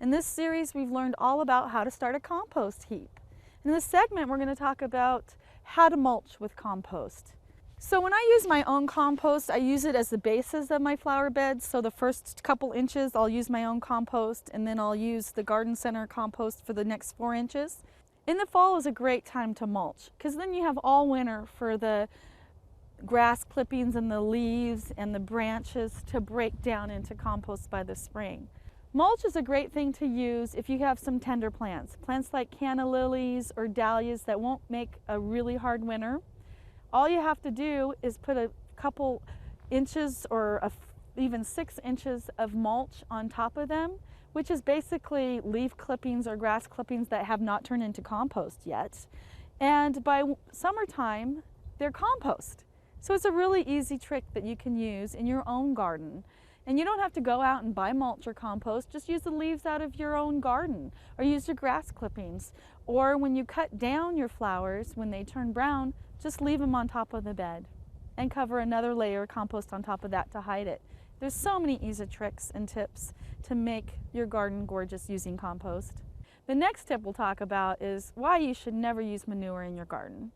In this series, we've learned all about how to start a compost heap. In this segment, we're going to talk about how to mulch with compost. So when I use my own compost, I use it as the basis of my flower beds. So the first couple inches, I'll use my own compost, and then I'll use the garden center compost for the next 4 inches. In the fall is a great time to mulch, because then you have all winter for the grass clippings and the leaves and the branches to break down into compost by the spring. Mulch is a great thing to use if you have some tender plants. Plants like canna lilies or dahlias that won't make a really hard winter. All you have to do is put a couple inches or even 6 inches of mulch on top of them, which is basically leaf clippings or grass clippings that have not turned into compost yet. And by summertime, they're compost. So it's a really easy trick that you can use in your own garden. And you don't have to go out and buy mulch or compost, just use the leaves out of your own garden, or use your grass clippings. Or when you cut down your flowers, when they turn brown, just leave them on top of the bed and cover another layer of compost on top of that to hide it. There's so many easy tricks and tips to make your garden gorgeous using compost. The next tip we'll talk about is why you should never use manure in your garden.